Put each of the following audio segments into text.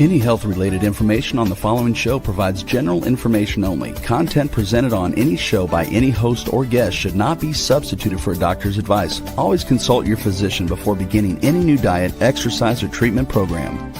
Any health-related information on the following show provides general information only. Content presented on any show by any host or guest should not be substituted for a doctor's advice. Always consult your physician before beginning any new diet, exercise, or treatment program.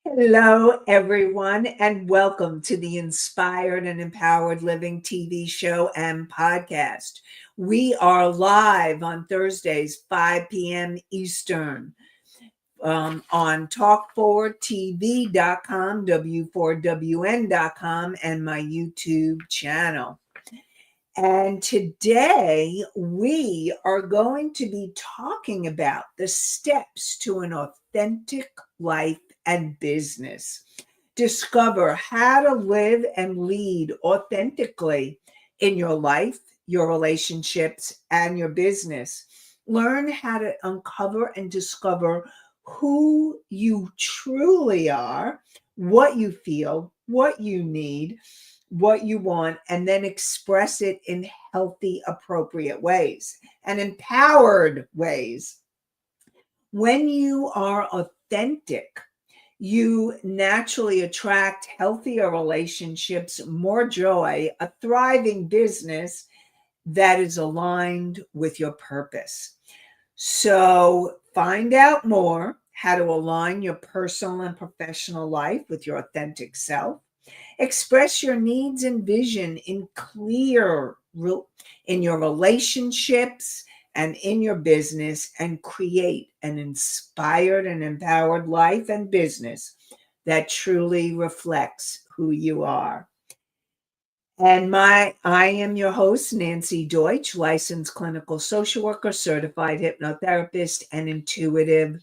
Hello, everyone, and welcome to the Inspired and Empowered Living TV show and podcast. We are live on Thursdays, 5 p.m. Eastern, on talk4tv.com, w4wn.com, and my YouTube channel. And today we are going to be talking about the steps to an authentic life and business. Discover how to live and lead authentically in your life, your relationships, and your business. Learn how to uncover and discover who you truly are, what you feel, what you need, what you want, and then express it in healthy, appropriate ways and empowered ways. When you are authentic, you naturally attract healthier relationships, more joy, a thriving business that is aligned with your purpose. So find out more how to align your personal and professional life with your authentic self. Express your needs and vision in your relationships and in your business, and create an inspired and empowered life and business that truly reflects who you are. And I am your host, Nanci Deutsch, licensed clinical social worker, certified hypnotherapist, and intuitive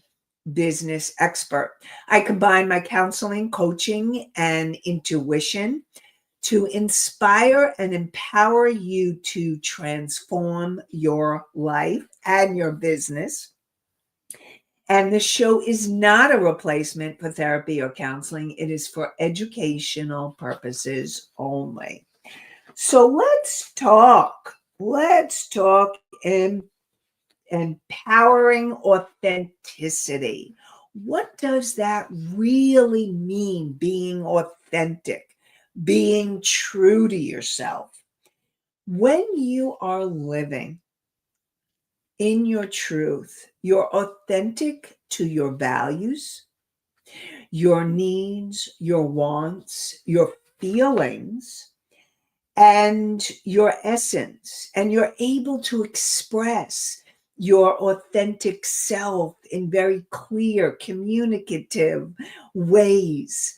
business expert. I combine my counseling, coaching, and intuition to inspire and empower you to transform your life and your business. And the show is not a replacement for therapy or counseling. It is for educational purposes only. So let's talk in empowering authenticity. What does that really mean, being authentic? Being true to yourself. When you are living in your truth, you're authentic to your values, your needs, your wants, your feelings, and your essence. And you're able to express your authentic self in very clear, communicative ways.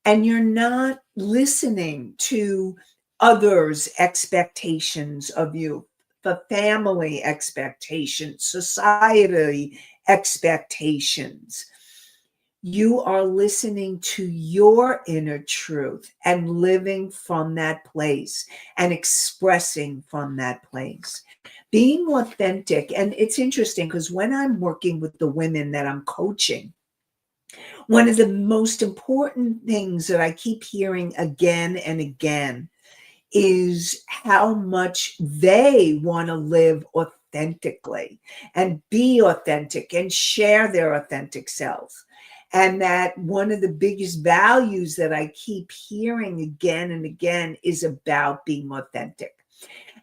And you're not listening to others' expectations of you, the family expectations, society expectations. You are listening to your inner truth and living from that place and expressing from that place. Being authentic. And it's interesting because when I'm working with the women that I'm coaching, one of the most important things that I keep hearing again and again is how much they want to live authentically and be authentic and share their authentic selves. And that one of the biggest values that I keep hearing again and again is about being authentic.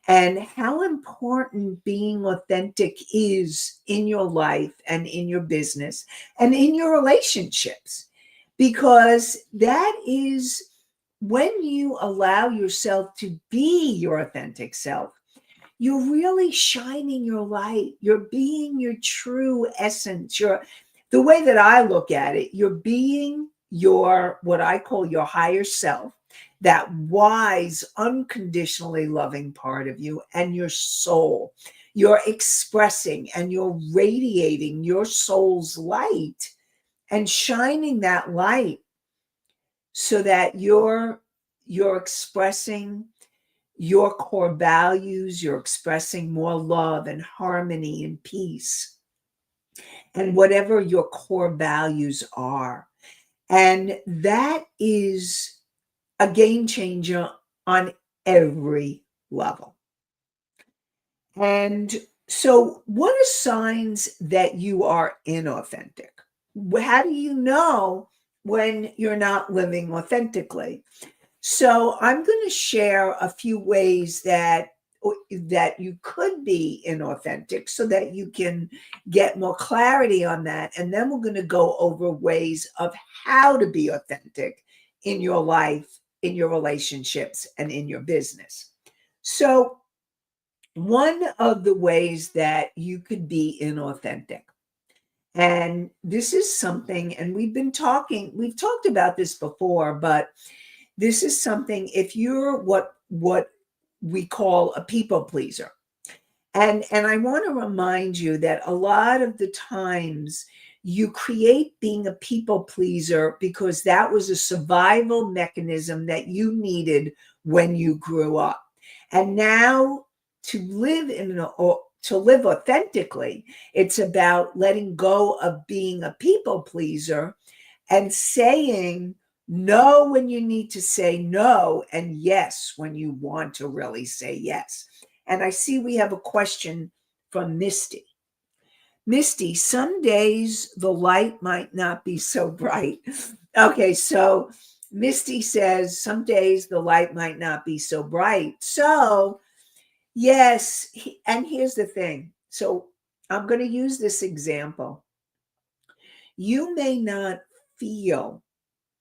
And how important being authentic is in your life and in your business and in your relationships. Because that is when you allow yourself to be your authentic self, you're really shining your light. You're being your true essence. The way that I look at it, you're being your, what I call your higher self. that wise, unconditionally loving part of you and your soul. You're expressing and you're radiating your soul's light and shining that light so that you're expressing your core values, you're expressing more love and harmony and peace and whatever your core values are. And that is a game changer on every level. And so, what are signs that you are inauthentic? How do you know when you're not living authentically? So, I'm going to share a few ways that you could be inauthentic so that you can get more clarity on that. And then we're going to go over ways of how to be authentic in your life, in your relationships, and in your business. So, one of the ways that you could be inauthentic, and this is something, and we've talked about this before, but this is something, if you're what we call a people pleaser. And I want to remind you that a lot of the times you create being a people pleaser because that was a survival mechanism that you needed when you grew up. And now to live authentically, it's about letting go of being a people pleaser and saying no when you need to say no, and yes when you want to really say yes. And I see we have a question from Misty. Misty, some days the light might not be so bright. Okay, so Misty says some days the light might not be so bright. So, yes, and here's the thing. So, I'm going to use this example. You may not feel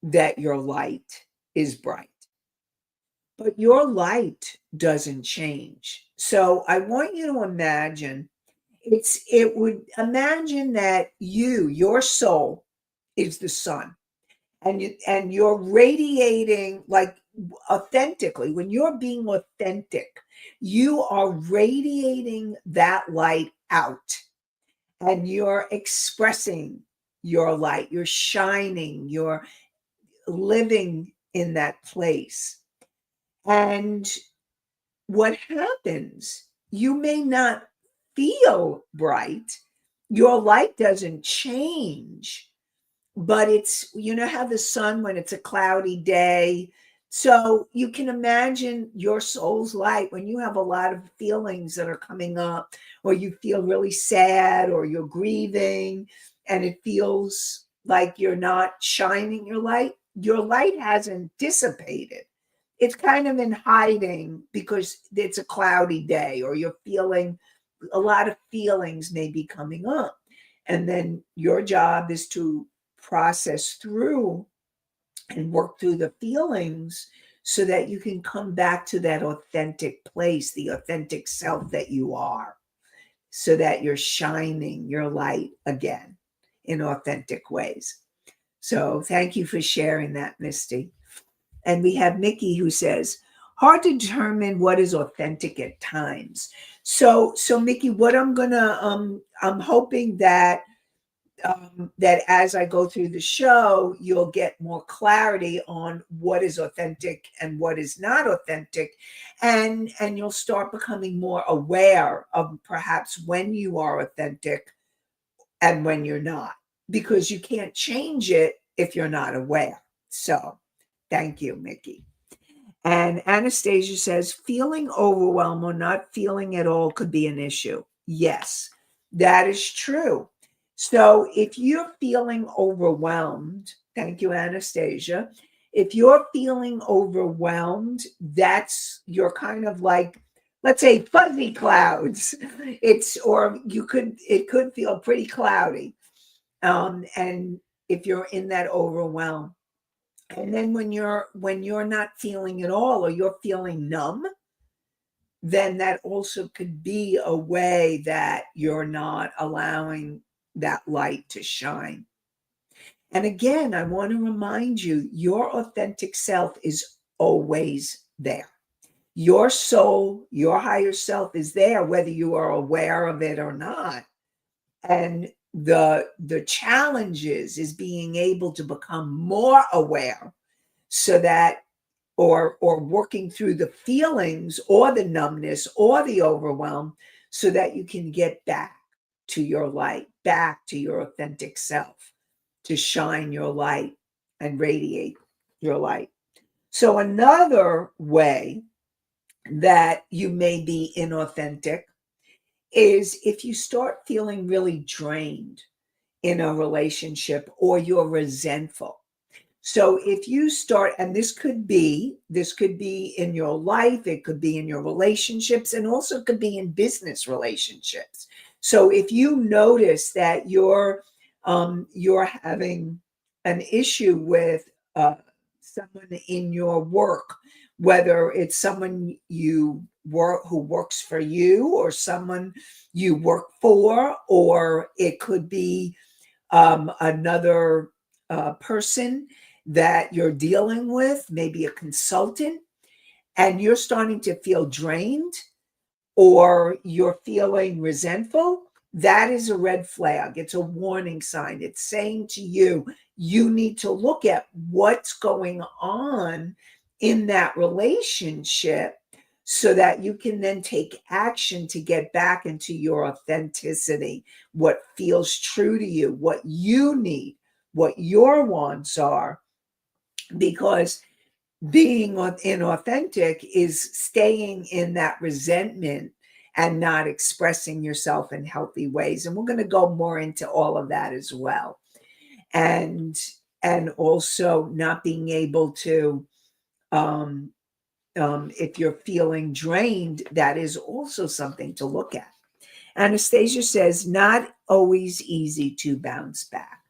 that your light is bright, but your light doesn't change. So I want you to imagine imagine that your soul is the sun, and you're radiating like authentically. When you're being authentic, you are radiating that light out and you're expressing your light, you're shining, you're living in that place. And what happens, you may not feel bright, your light doesn't change, but it's, you know how the sun, when it's a cloudy day, so you can imagine your soul's light when you have a lot of feelings that are coming up, or you feel really sad, or you're grieving, and it feels like you're not shining your light hasn't dissipated. It's kind of in hiding because it's a cloudy day, or you're feeling a lot of feelings may be coming up. And then your job is to process through and work through the feelings so that you can come back to that authentic place, the authentic self that you are, so that you're shining your light again in authentic ways. So thank you for sharing that, Misty. And we have Mickey who says, hard to determine what is authentic at times. So Mickey, what I'm hoping that that as I go through the show, you'll get more clarity on what is authentic and what is not authentic, and you'll start becoming more aware of perhaps when you are authentic and when you're not, because you can't change it if you're not aware. So, thank you, Mickey. And Anastasia says, feeling overwhelmed or not feeling at all could be an issue. Yes, that is true. So if you're feeling overwhelmed, thank you, Anastasia. If you're feeling overwhelmed, you're kind of like, let's say, fuzzy clouds. It could feel pretty cloudy. And if you're in that overwhelm. And then when you're not feeling at all, or you're feeling numb, then that also could be a way that you're not allowing that light to shine. And again, I want to remind you, your authentic self is always there. Your soul, your higher self is there, whether you are aware of it or not. And the challenge is being able to become more aware so that or working through the feelings or the numbness or the overwhelm so that you can get back to your light, back to your authentic self, to shine your light and radiate your light. So another way that you may be inauthentic is if you start feeling really drained in a relationship or you're resentful. So if you start, and this could be in your life, it could be in your relationships, and also could be in business relationships. So if you notice that you're having an issue with someone in your work, whether it's someone you work who works for you or someone you work for, or it could be another person that you're dealing with, maybe a consultant, and you're starting to feel drained or you're feeling resentful, that is a red flag. It's a warning sign. It's saying to you, you need to look at what's going on in that relationship so that you can then take action to get back into your authenticity, what feels true to you, what you need, what your wants are, because being inauthentic is staying in that resentment and not expressing yourself in healthy ways. And we're going to go more into all of that as well. And also not being able to if you're feeling drained, that is also something to look at. Anastasia says, not always easy to bounce back.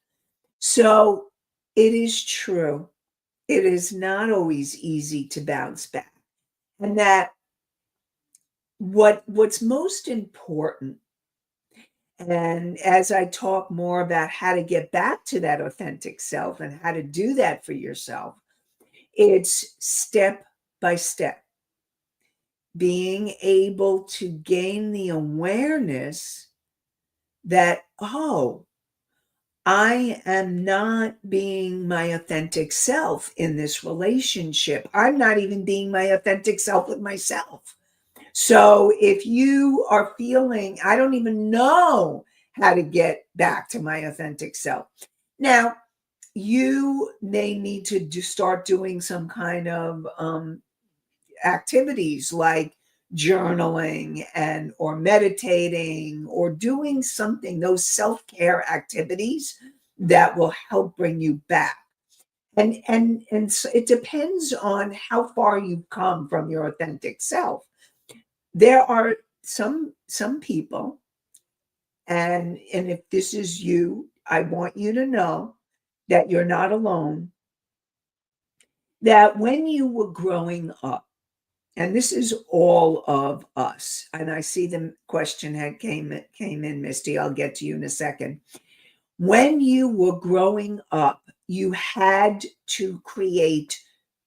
So it is true. It is not always easy to bounce back. And that what's most important, and as I talk more about how to get back to that authentic self and how to do that for yourself, it's step by step. Being able to gain the awareness that, oh, I am not being my authentic self in this relationship. I'm not even being my authentic self with myself. So if you are feeling, I don't even know how to get back to my authentic self. Now, you may need to start doing some kind of activities like journaling and or meditating or doing something, those self-care activities that will help bring you back. And so it depends on how far you've come from your authentic self. There are some people, and if this is you, I want you to know that you're not alone, that when you were growing up, and this is all of us. And I see the question came in, Misty. I'll get to you in a second. When you were growing up, you had to create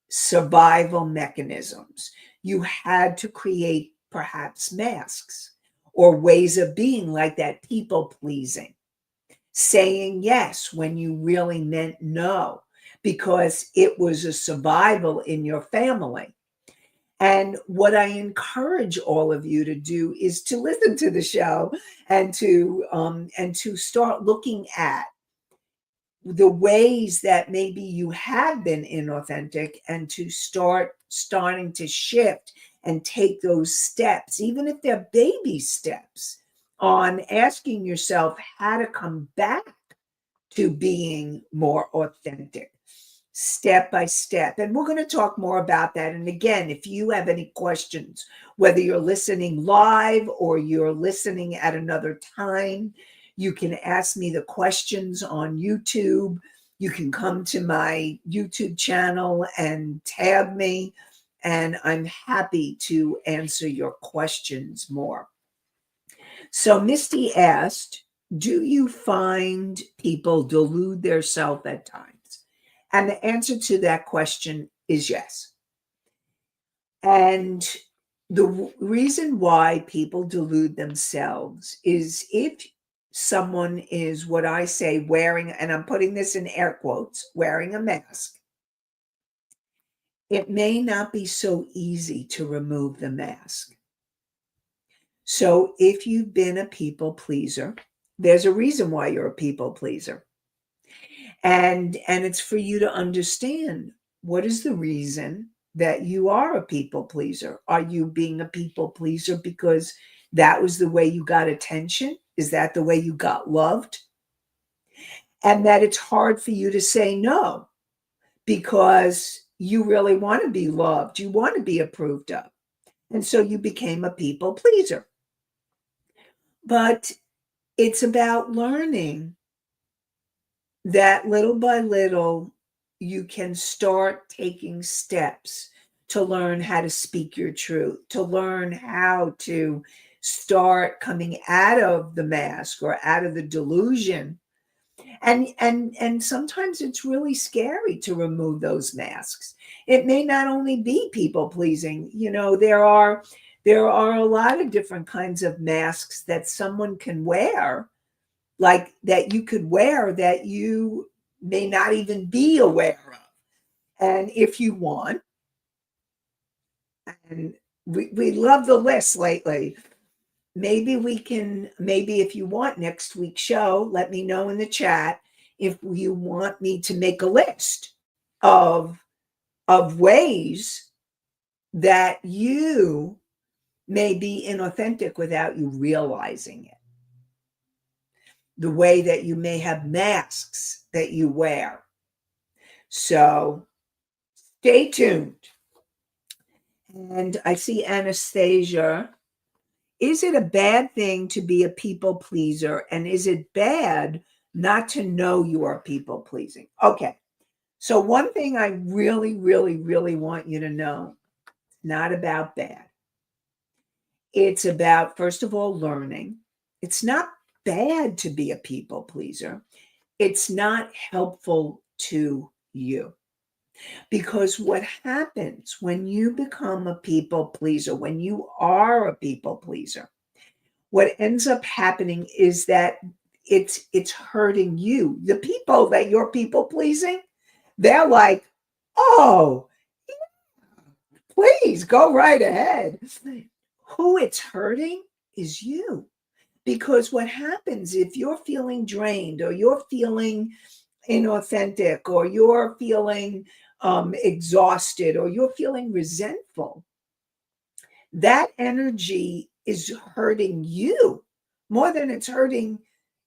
survival mechanisms. You had to create perhaps masks or ways of being, like that people pleasing, saying yes when you really meant no, because it was a survival in your family. And what I encourage all of you to do is to listen to the show and to start looking at the ways that maybe you have been inauthentic, and to starting to shift and take those steps, even if they're baby steps, on asking yourself how to come back to being more authentic, step by step. And we're going to talk more about that. And again, if you have any questions, whether you're listening live or you're listening at another time, you can ask me the questions on YouTube. You can come to my YouTube channel and tag me, and I'm happy to answer your questions more. So Misty asked, do you find people delude their self at times? And the answer to that question is yes. And the reason why people delude themselves is if someone is what I say wearing, and I'm putting this in air quotes, wearing a mask, it may not be so easy to remove the mask. So if you've been a people pleaser, there's a reason why you're a people pleaser. And it's for you to understand what is the reason that you are a people pleaser. Are you being a people pleaser because that was the way you got attention? Is that the way you got loved? And that it's hard for you to say no because you really want to be loved, you want to be approved of. And so you became a people pleaser. But it's about learning that little by little, you can start taking steps to learn how to speak your truth, to learn how to start coming out of the mask or out of the delusion. And sometimes it's really scary to remove those masks. It may not only be people pleasing. There are a lot of different kinds of masks that someone can wear, like that you could wear, that you may not even be aware of. And if you want, and we love the list lately, maybe if you want next week's show, let me know in the chat if you want me to make a list of ways that you may be inauthentic without you realizing it. The way that you may have masks that you wear. So stay tuned. And I see Anastasia. Is it a bad thing to be a people pleaser? And is it bad not to know you are people pleasing? Okay. So one thing I really, really, really want you to know, not about bad. It's about, first of all, learning. It's not bad to be a people pleaser. It's not helpful to you. Because what happens when you become a people pleaser, when you are a people pleaser, what ends up happening is that it's hurting you. The people that you're people pleasing, they're like, oh, please go right ahead. Who it's hurting is you. Because what happens if you're feeling drained or you're feeling inauthentic or you're feeling exhausted or you're feeling resentful, that energy is hurting you more than it's hurting.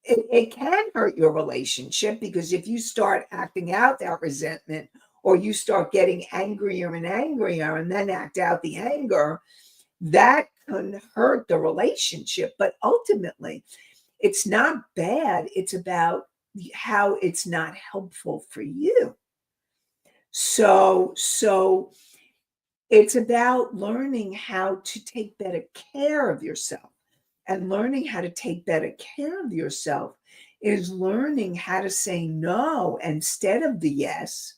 It can hurt your relationship, because if you start acting out that resentment, or you start getting angrier and angrier and then act out the anger, that can hurt the relationship. But ultimately, it's not bad. It's about how it's not helpful for you. So it's about learning how to take better care of yourself. And learning how to take better care of yourself is learning how to say no instead of the yes,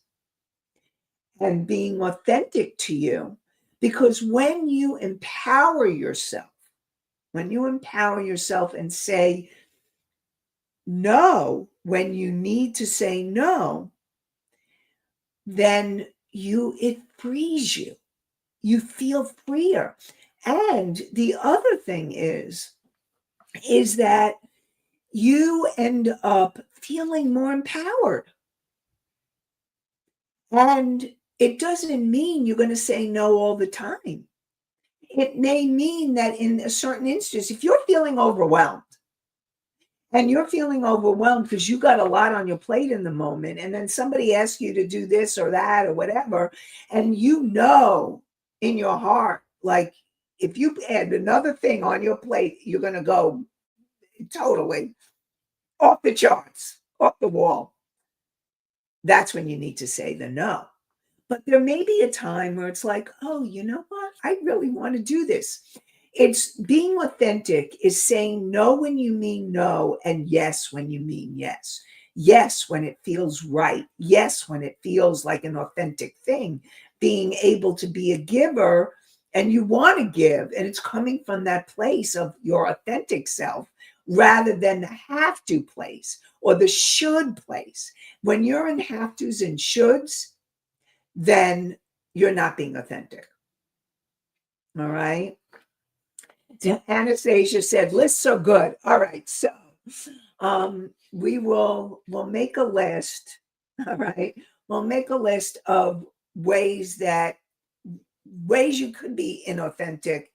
and being authentic to you. Because when you empower yourself and say no when you need to say no, then it frees you. You feel freer. And the other thing is that you end up feeling more empowered. And it doesn't mean you're going to say no all the time. It may mean that in a certain instance, if you're feeling overwhelmed, and you're feeling overwhelmed because you got a lot on your plate in the moment, and then somebody asks you to do this or that or whatever, and you know in your heart, like, if you add another thing on your plate, you're going to go totally off the charts, off the wall. That's when you need to say the no. But there may be a time where it's like, oh, you know what? I really want to do this. It's being authentic is saying no when you mean no, and yes when you mean yes. Yes when it feels right. Yes when it feels like an authentic thing. Being able to be a giver and you want to give, and it's coming from that place of your authentic self rather than the have to place or the should place. When you're in have tos and shoulds, then you're not being authentic. All right. Anastasia said, lists are good. All right. So we'll make a list. All right. We'll make a list of ways you could be inauthentic.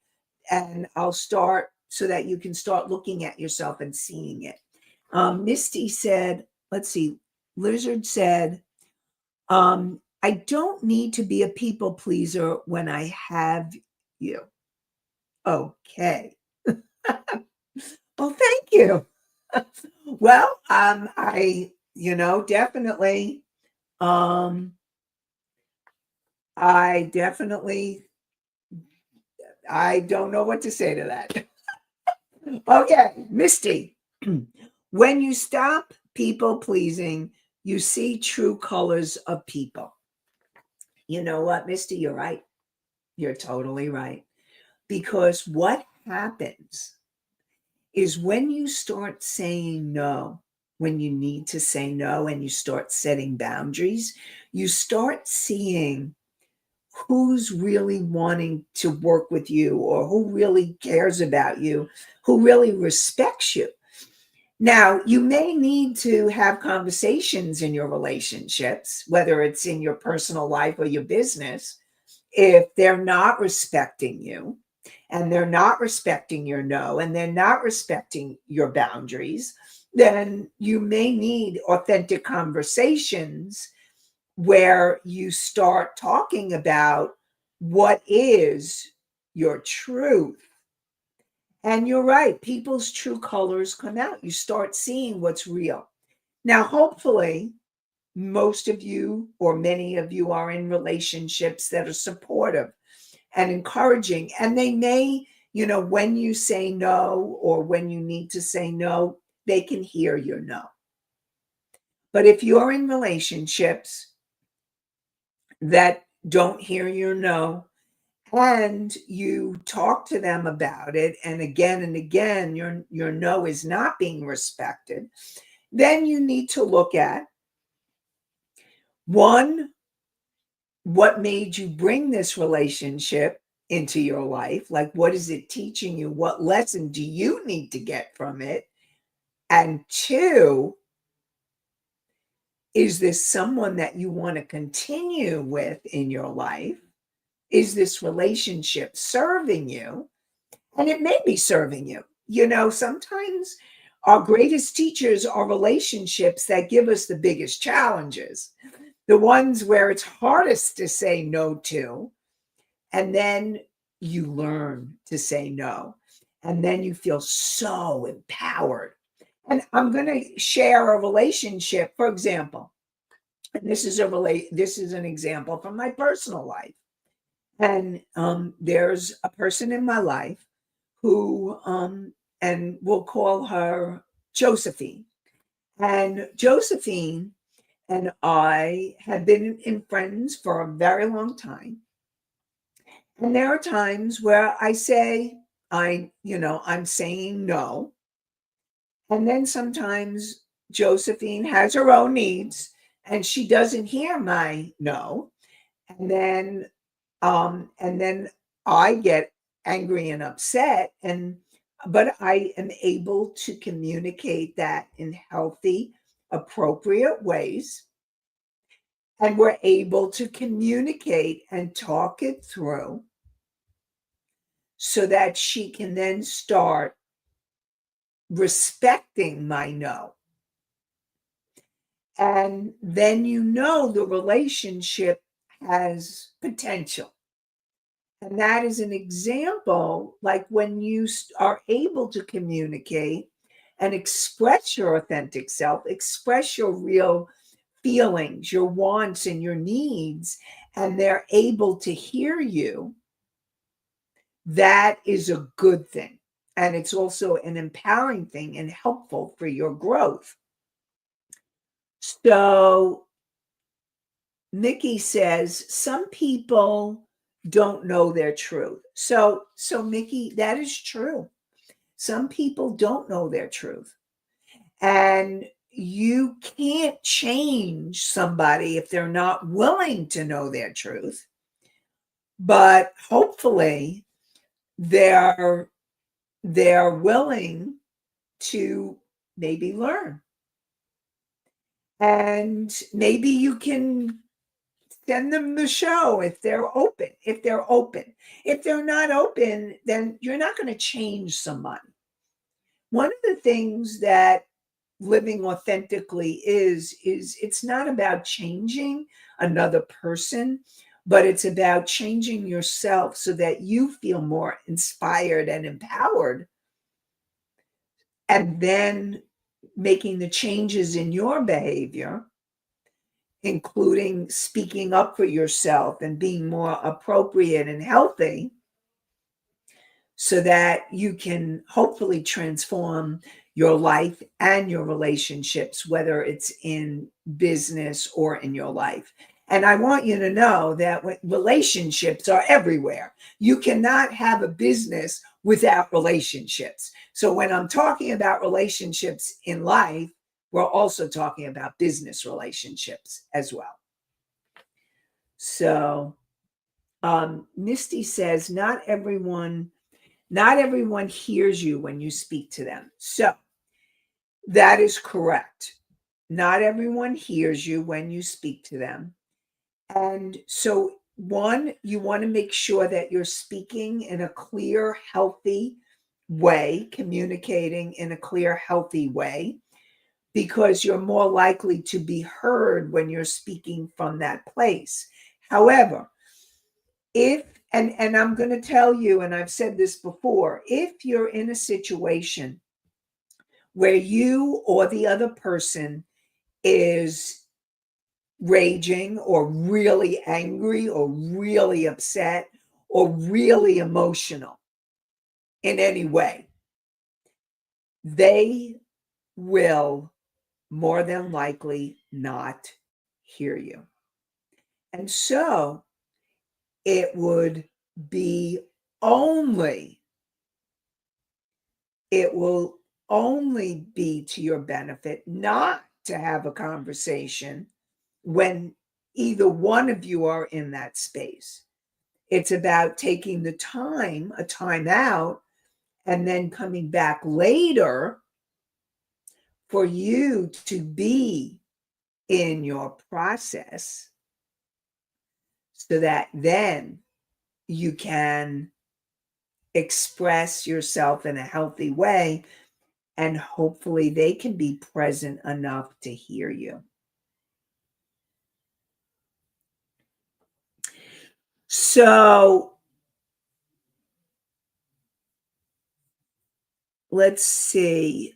And I'll start so that you can start looking at yourself and seeing it. Misty said, let's see, Lizard said, I don't need to be a people pleaser when I have you. Okay. Well, thank you. Well, definitely, um, I definitely, I don't know what to say to that. Okay, Misty, when you stop people pleasing, you see true colors of people. You know what, Misty, you're right. You're totally right. Because what happens is when you start saying no, when you need to say no, and you start setting boundaries, you start seeing who's really wanting to work with you or who really cares about you, who really respects you. Now, you may need to have conversations in your relationships, whether it's in your personal life or your business, if they're not respecting you and they're not respecting your no and they're not respecting your boundaries, then you may need authentic conversations where you start talking about what is your truth. And you're right, people's true colors come out. You start seeing what's real. Now, hopefully, most of you or many of you are in relationships that are supportive and encouraging. And they may, when you say no or when you need to say no, they can hear your no. But if you're in relationships that don't hear your no, and you talk to them about it, and again, your no is not being respected, then you need to look at one, what made you bring this relationship into your life? Like, what is it teaching you? What lesson do you need to get from it? And two, is this someone that you want to continue with in your life? Is this relationship serving you? And it may be serving you. Sometimes our greatest teachers are relationships that give us the biggest challenges, the ones where it's hardest to say no to. And then you learn to say no. And then you feel so empowered. And I'm going to share a relationship, for example. And this is an example from my personal life. And there's a person in my life who, and we'll call her Josephine. And Josephine and I have been in friends for a very long time. And there are times where I say, I'm saying no. And then sometimes Josephine has her own needs and she doesn't hear my no. And then I get angry and upset, but I am able to communicate that in healthy, appropriate ways. And we're able to communicate and talk it through so that she can then start respecting my no. And then the relationship has potential. And that is an example, like when you are able to communicate and express your authentic self, express your real feelings, your wants, and your needs, and they're able to hear you, that is a good thing. And it's also an empowering thing and helpful for your growth. So Nikki says, some people don't know their truth. So Mickey, that is true. Some people don't know their truth. And you can't change somebody if they're not willing to know their truth. But hopefully they're willing to maybe learn. And maybe you can send them the show if they're open. If they're open. If they're not open, then you're not going to change somebody. One of the things that living authentically is it's not about changing another person, but it's about changing yourself so that you feel more inspired and empowered, and then making the changes in your behavior, including speaking up for yourself and being more appropriate and healthy, so that you can hopefully transform your life and your relationships, whether it's in business or in your life. And I want you to know that relationships are everywhere. You cannot have a business without relationships. So when I'm talking about relationships in life, we're also talking about business relationships as well. So Misty says, not everyone hears you when you speak to them. So that is correct. Not everyone hears you when you speak to them. And so, one, you want to make sure that you're speaking in a clear, healthy way, communicating in a clear, healthy way, because you're more likely to be heard when you're speaking from that place. However, if and I'm going to tell you, and I've said this before, if you're in a situation where you or the other person is raging or really angry or really upset or really emotional in any way, they will more than likely not hear you. And so it would be only, it will only be to your benefit not to have a conversation when either one of you are in that space. It's about taking the time, a time out, and then coming back later for you to be in your process so that then you can express yourself in a healthy way, and hopefully they can be present enough to hear you. So let's see.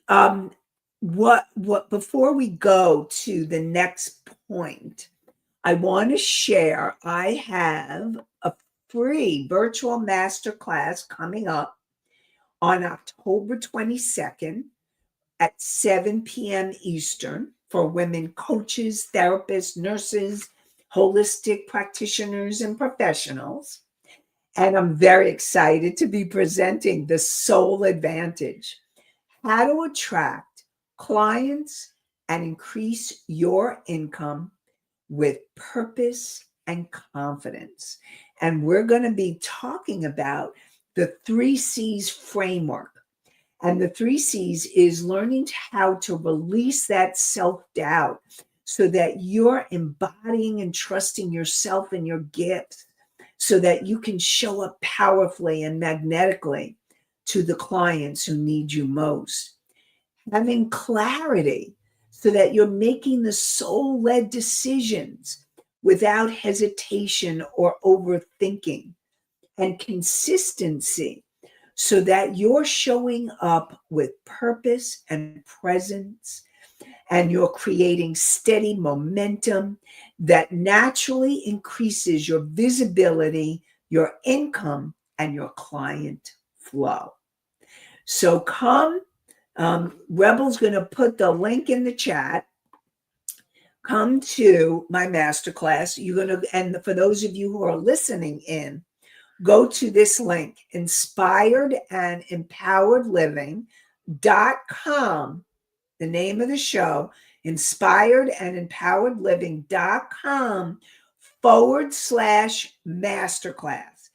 What before we go to the next point, I want to share I have a free virtual masterclass coming up on October 22nd at 7 p.m. Eastern for women coaches, therapists, nurses, holistic practitioners, and professionals. And I'm very excited to be presenting the Soul Advantage: how to attract clients and increase your income with purpose and confidence. And we're going to be talking about the 3 C's framework. And the 3 C's is learning how to release that self-doubt so that you're embodying and trusting yourself and your gifts so that you can show up powerfully and magnetically to the clients who need you most. Having clarity so that you're making the soul-led decisions without hesitation or overthinking. And consistency so that you're showing up with purpose and presence, and you're creating steady momentum that naturally increases your visibility, your income, and your client flow. So come, Rebel's going to put the link in the chat. Come to my masterclass. You're going to, and for those of you who are listening in, go to this link, inspiredandempoweredliving.com, the name of the show, inspiredandempoweredliving.com /masterclass. MASTERCLASS.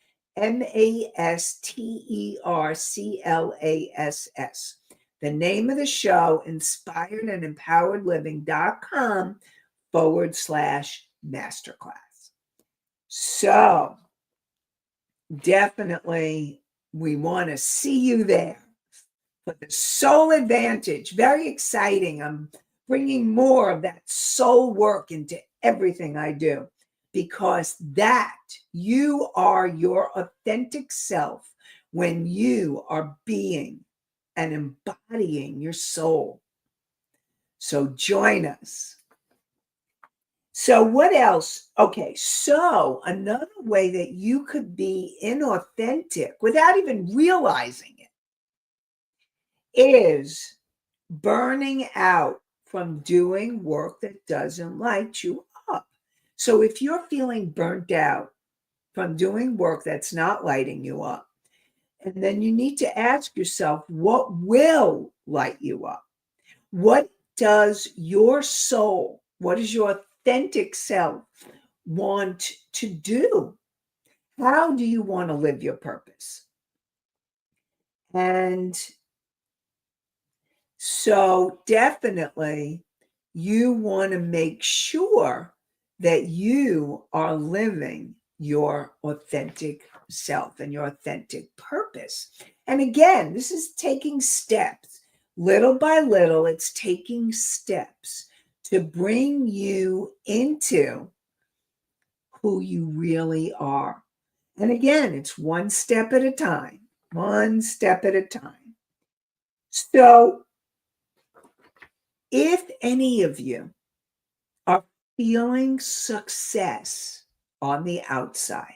The name of the show, inspiredandempoweredliving.com /masterclass. So definitely we want to see you there for the soul advantage. Very exciting. I'm bringing more of that soul work into everything I do, because that you are your authentic self when you are being and embodying your soul. So join us. So what else? Okay, so another way that you could be inauthentic without even realizing it is burning out from doing work that doesn't light you up. So if you're feeling burnt out from doing work that's not lighting you up, and then you need to ask yourself, what will light you up? What does your soul, what does your authentic self want to do? How do you want to live your purpose? And so definitely you want to make sure that you are living your authentic self and your authentic purpose. And again, this is taking steps. Little by little, it's taking steps to bring you into who you really are. And again, it's one step at a time, one step at a time. So if any of you are feeling success on the outside,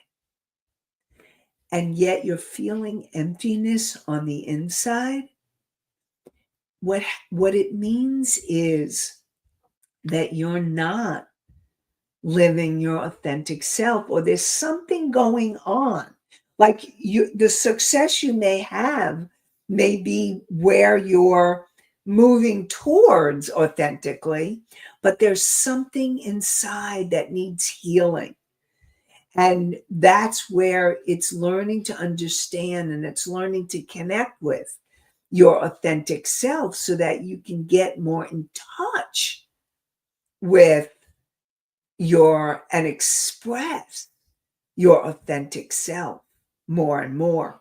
and yet you're feeling emptiness on the inside, what it means is that you're not living your authentic self, or there's something going on. Like the success you may have may be where you're moving towards authentically, but there's something inside that needs healing. And that's where it's learning to understand, and it's learning to connect with your authentic self so that you can get more in touch with and express your authentic self more and more.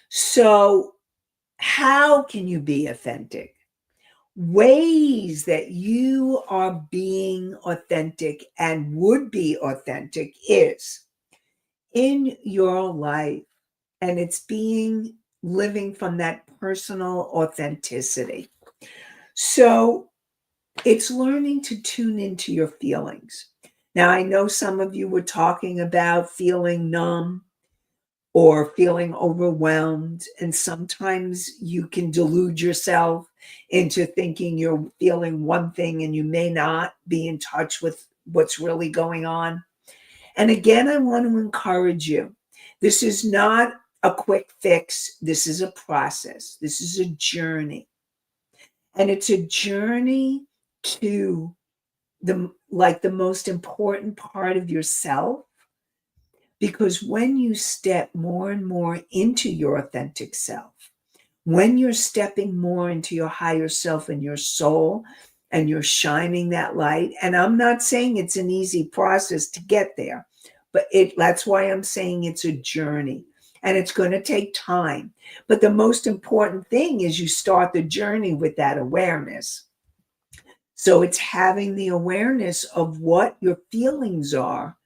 So how can you be authentic? Ways that you are being authentic and would be authentic is in your life, and it's living from that personal authenticity. So it's learning to tune into your feelings. Now, I know some of you were talking about feeling numb or feeling overwhelmed, and sometimes you can delude yourself into thinking you're feeling one thing and you may not be in touch with what's really going on. And again, I want to encourage you. This is not a quick fix. This is a process. This is a journey. And it's a journey to the most important part of yourself, because when you step more and more into your authentic self, when you're stepping more into your higher self and your soul, and you're shining that light, and I'm not saying it's an easy process to get there, but that's why I'm saying it's a journey, and it's going to take time. But the most important thing is you start the journey with that awareness. So it's having the awareness of what your feelings are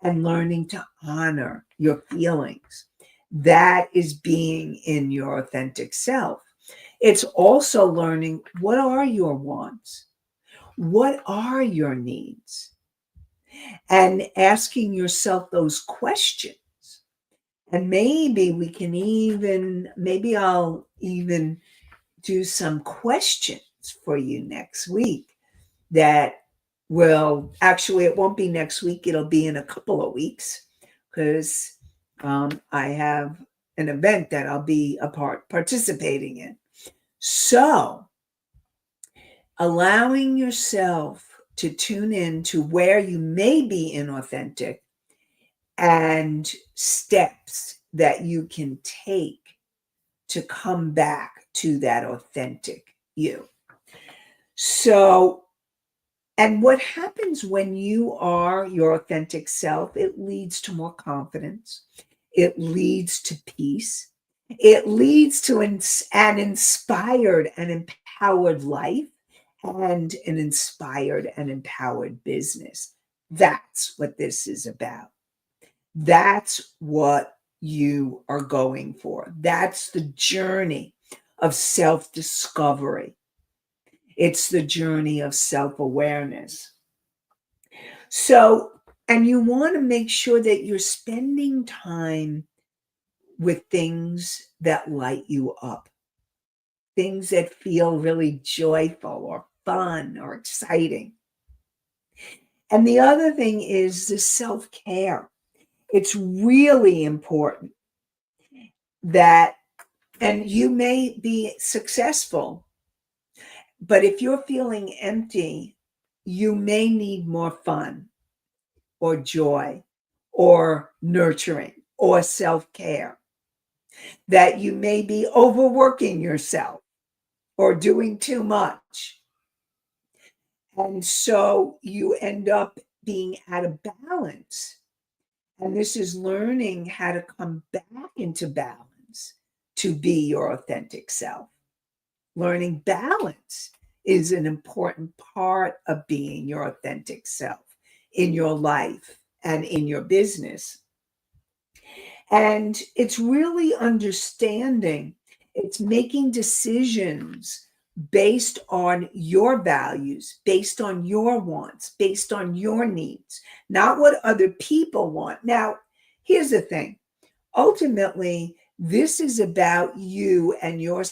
and learning to honor your feelings. That is being in your authentic self. It's also learning, what are your wants? What are your needs? And asking yourself those questions. And maybe I'll even do some questions for you next week that it won't be next week, it'll be in a couple of weeks, because I have an event that I'll be participating in. So, allowing yourself to tune in to where you may be inauthentic and steps that you can take to come back to that authentic you. So, and what happens when you are your authentic self? It leads to more confidence. It leads to peace. It leads to an inspired and empowered life and an inspired and empowered business. That's what this is about. That's what you are going for. That's the journey of self discovery. It's the journey of self awareness. So, and you want to make sure that you're spending time with things that light you up, things that feel really joyful or fun or exciting. And the other thing is the self care. It's really important that, and you may be successful, but if you're feeling empty, you may need more fun or joy or nurturing or self care, that you may be overworking yourself or doing too much. And so you end up being out of balance. And this is learning how to come back into balance to be your authentic self. Learning balance is an important part of being your authentic self in your life and in your business. And it's really understanding, it's making decisions based on your values, based on your wants, based on your needs, not what other people want. Now, here's the thing, ultimately, this is about you and your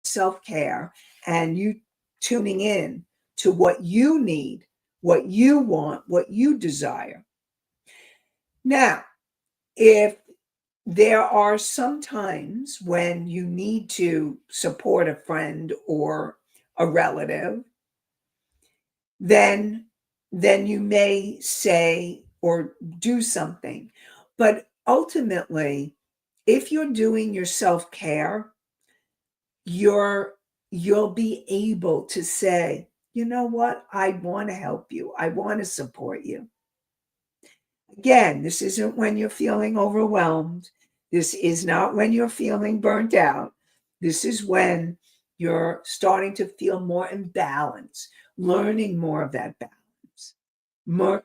self care and you tuning in to what you need, what you want, what you desire. Now, if there are some times when you need to support a friend or a relative, then you may say or do something. But ultimately, if you're doing your self-care, you'll be able to say, you know what? I want to help you. I want to support you. Again, this isn't when you're feeling overwhelmed. This is not when you're feeling burnt out. This is when you're starting to feel more in balance, learning more of that balance,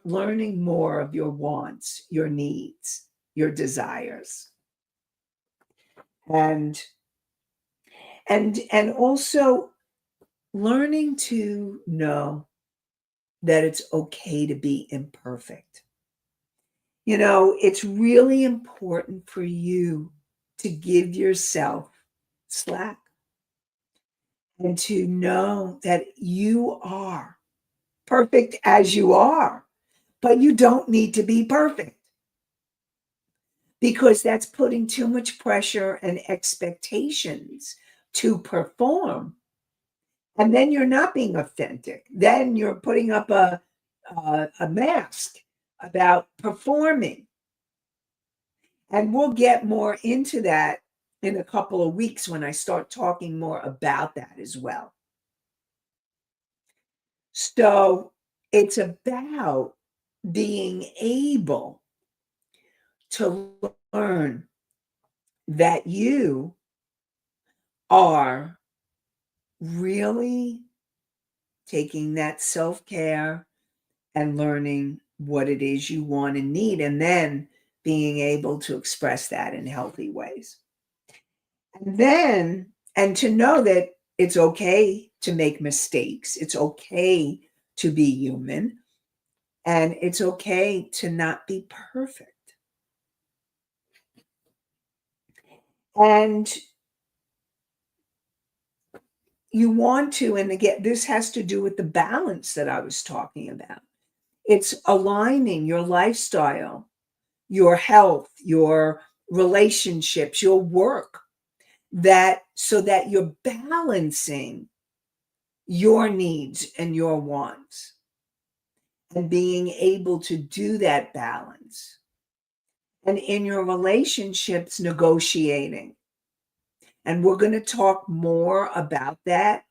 learning more of your wants, your needs, your desires. And and also learning to know that it's okay to be imperfect. You know, it's really important for you to give yourself slack and to know that you are perfect as you are, but you don't need to be perfect because that's putting too much pressure and expectations to perform. And then you're not being authentic. Then you're putting up a mask about performing. And we'll get more into that in a couple of weeks when I start talking more about that as well. So it's about being able to learn that you are really taking that self care and learning what it is you want and need, and then being able to express that in healthy ways. And then, and to know that it's okay to make mistakes, it's okay to be human, and it's okay to not be perfect. And you want to, and again, this has to do with the balance that I was talking about. It's aligning your lifestyle, your health, your relationships, your work, that so that you're balancing your needs and your wants and being able to do that balance. And in your relationships, negotiating. And we're going to talk more about that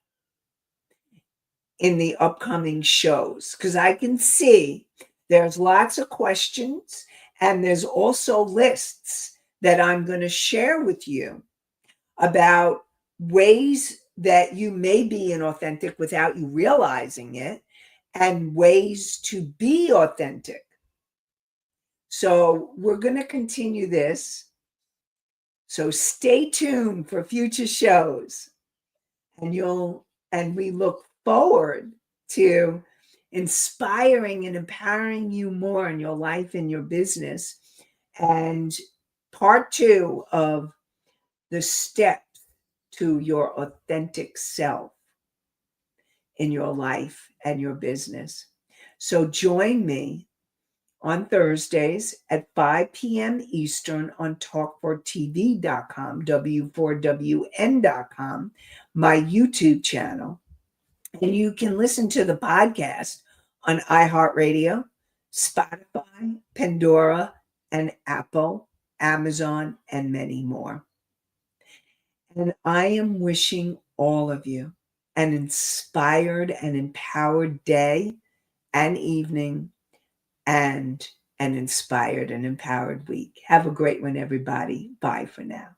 in the upcoming shows, because I can see there's lots of questions and there's also lists that I'm going to share with you about ways that you may be inauthentic without you realizing it and ways to be authentic. So we're going to continue this. So stay tuned for future shows, and we look forward to inspiring and empowering you more in your life and your business. And part 2 of the steps to your authentic self in your life and your business. So join me on Thursdays at 5 p.m. Eastern on talk4tv.com, w4wn.com, my YouTube channel. And you can listen to the podcast on iHeartRadio, Spotify, Pandora, and Apple, Amazon, and many more. And I am wishing all of you an inspired and empowered day and evening, and an inspired and empowered week. Have a great one, everybody. Bye for now.